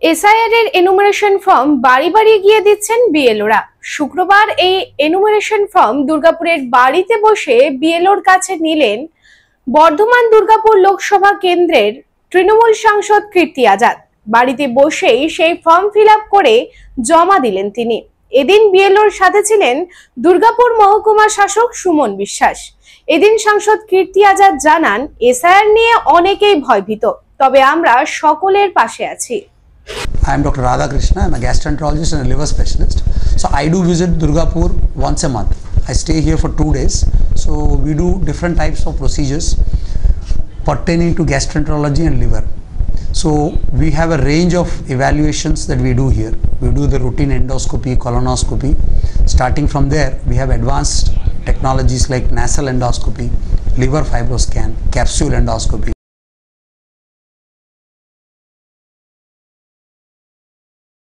SIR এর enumeration form বাড়ি বাড়ি গিয়ে দিচ্ছেন বিএলওরা। শুক্রবার এই এনুমারেশন ফর্ম দুর্গাপুরের বাড়িতে বসে বিএলওর কাছে নিলেন বর্ধমান দুর্গাপুর লোকসভা কেন্দ্রের তৃণমূল সাংসদ কীর্তি আজাদ। বাড়িতে বসেই সেই ফর্ম ফিল আপ করে জমা দিলেন তিনি। এদিন বিএলওর সাথে ছিলেন দুর্গাপুর মহকুমা শাসক সুমন বিশ্বাস। এদিন সাংসদ কীর্তি আজাদ জানান, এসআইআর নিয়ে অনেকেই ভয়ভীত, তবে আমরা সকলের পাশে আছি। I am Dr. Radha Krishna. I am a gastroenterologist and a liver specialist. So I do visit Durgapur once a month. I stay here for 2 days. So we do different types of procedures pertaining to gastroenterology and liver. So we have a range of evaluations that we do here. We do the routine endoscopy, colonoscopy. Starting from there, we have advanced technologies like nasal endoscopy, liver fibroscan, capsule endoscopy.